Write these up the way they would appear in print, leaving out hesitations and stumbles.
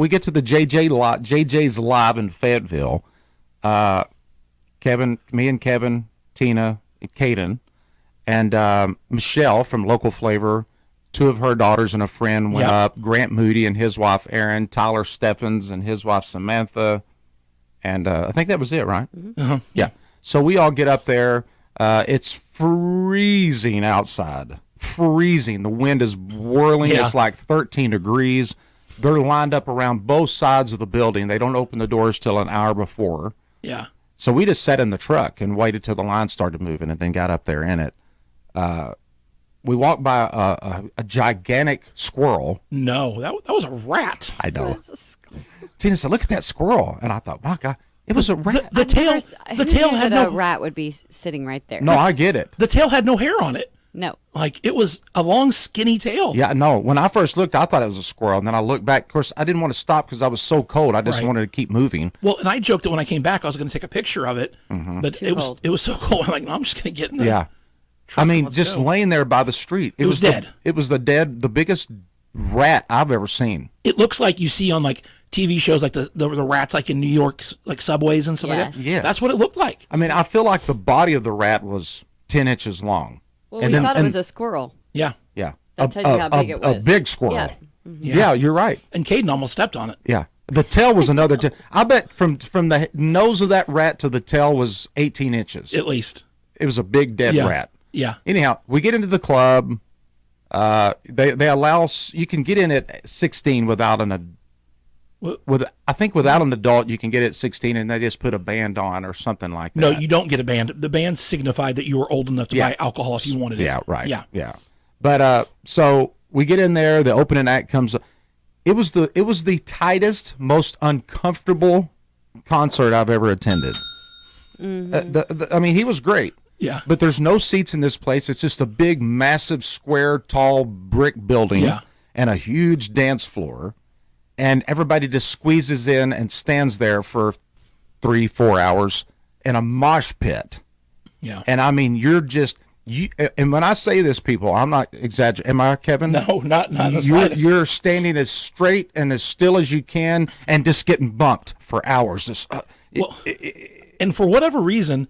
we get to the JJ's Live in Fayetteville. Me and Kevin, Tina, Caden, and Michelle from Local Flavor, 2 of her daughters and a friend went up. Grant Moody and his wife Erin, Tyler Steffens and his wife Samantha, and I think that was it, right? Uh-huh. Yeah. So we all get up there. It's freezing outside. Freezing. The wind is whirling. It's like 13 degrees. They're lined up around both sides of the building. They don't open the doors till an hour before. Yeah. So we just sat in the truck and waited till the line started moving and then got up there in it. We walked by a gigantic squirrel. No, that was a rat. I know. Tina said, "Look at that squirrel." And I thought, my God, it was a rat. The tail had no... a rat would be sitting right there. No, I get it. The tail had no hair on it. No. Like, it was a long, skinny tail. Yeah, no. When I first looked, I thought it was a squirrel. And then I looked back. Of course, I didn't want to stop because I was so cold. I just wanted to keep moving. Well, and I joked that when I came back, I was going to take a picture of it. But it was so cold. I'm like, no, I'm just going to get in there. Yeah. I mean, just laying there by the street. It was dead. It was the biggest rat I've ever seen. It looks like you see on, like, TV shows, like the rats, like in New York, like subways and stuff like that. Yes. That's what it looked like. I mean, I feel like the body of the rat was 10 inches long. Well, we thought it was a squirrel. Yeah. Yeah. That tells you how big it was. A big squirrel. Yeah. Yeah, you're right. And Caden almost stepped on it. Yeah. The tail was another. I bet from the nose of that rat to the tail was 18 inches. At least. It was a big dead rat. Yeah. Anyhow, we get into the club. They allow you can get in at 16 without I think without an adult you can get at 16 and they just put a band on or something like that. No, you don't get a band. The band signified that you were old enough to buy alcohol if you wanted it. Yeah, right. Yeah. But so we get in there. The opening act comes. It was the tightest, most uncomfortable concert I've ever attended. I mean, he was great. Yeah. But there's no seats in this place. It's just a big, massive, square, tall brick building and a huge dance floor. And everybody just squeezes in and stands there for 3-4 hours in a mosh pit. Yeah. And I mean, and when I say this, people, I'm not exaggerating. Am I, Kevin? No, not the slightest. You're standing as straight and as still as you can and just getting bumped for hours. And for whatever reason,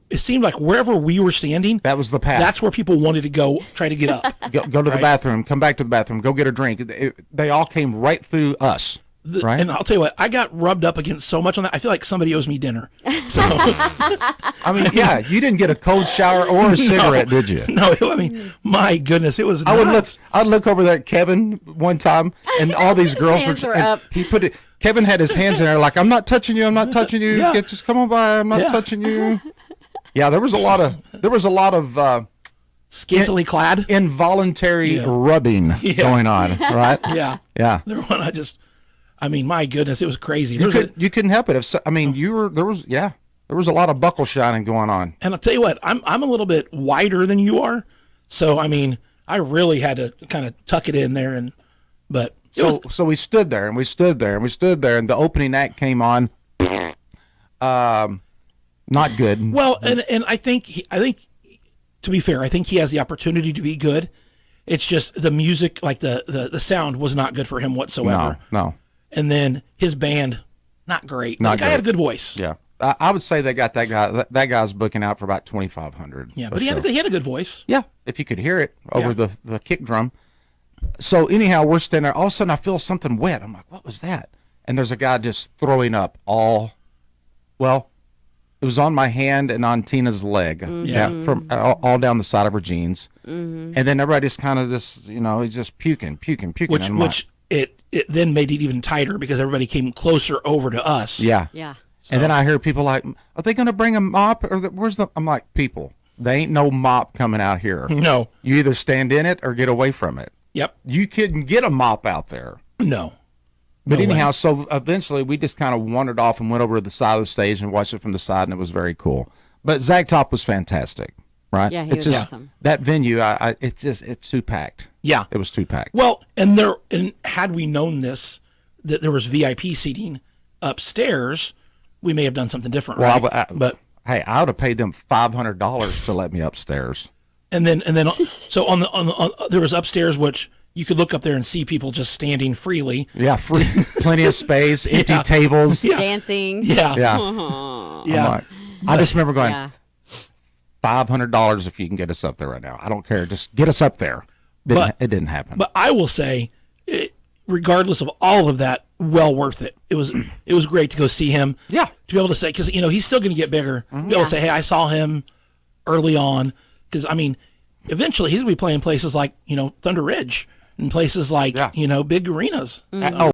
it seemed like wherever we were standing, that was the path. That's where people wanted to go, try to get up. Go to the bathroom, come back to the bathroom, go get a drink. They all came right through us. Right? And I'll tell you what, I got rubbed up against so much on that. I feel like somebody owes me dinner. So, I mean, yeah, you didn't get a cold shower or a cigarette, did you? No, I mean, my goodness, it was nuts. I'd look over there at Kevin one time, and all these girls were up. Kevin had his hands in there like, I'm not touching you, I'm not touching you. Yeah. Just come on by, I'm not touching you. Yeah, there was a lot of scantily clad, involuntary rubbing going on, right? Yeah. I mean, my goodness, it was crazy. You couldn't help it. There was a lot of buckle shining going on. And I'll tell you what, I'm a little bit wider than you are, so I mean, I really had to kind of tuck it in there, so we stood there and we stood there and we stood there, and the opening act came on. Not good. Well, and I think to be fair, I think he has the opportunity to be good. It's just the music, like the sound, was not good for him whatsoever. No. And then his band, not great. The guy had a good voice. Yeah, I would say they got that guy. That guy's booking out for about $2,500. Yeah, but he had a good voice. Yeah, if you could hear it over the kick drum. So anyhow, we're standing there. All of a sudden, I feel something wet. I'm like, what was that? And there's a guy just throwing up it was on my hand and on Tina's leg. Mm-hmm. From all down the side of her jeans. Mm-hmm. And then everybody just kind of he's just puking. Which it then made it even tighter because everybody came closer over to us. Yeah. Yeah. So. And then I hear people like, are they going to bring a mop? I'm like, people, they ain't no mop coming out here. No. You either stand in it or get away from it. Yep. You couldn't get a mop out there. No. But anyhow, so eventually we just kind of wandered off and went over to the side of the stage and watched it from the side, and it was very cool. But Zach Top was fantastic, right? Yeah, he was awesome. That venue, it's too packed. Yeah. It was too packed. Well, and had we known that there was VIP seating upstairs, we may have done something different, right? But hey, I would have paid them $500 to let me upstairs. And then so on there was upstairs, which you could look up there and see people just standing freely. Yeah, plenty of space, empty Yeah. tables. Yeah. Dancing. Yeah. Yeah. I'm like, I just remember going, Yeah. $500 if you can get us up there right now. I don't care. Just get us up there. It didn't happen. But I will say, regardless of all of that, well worth it. It was great to go see him. Yeah. To be able to say, because he's still going to get bigger. To be able to say, hey, I saw him early on. Because eventually he's going to be playing places like Thunder Ridge and places like big arenas. Oh,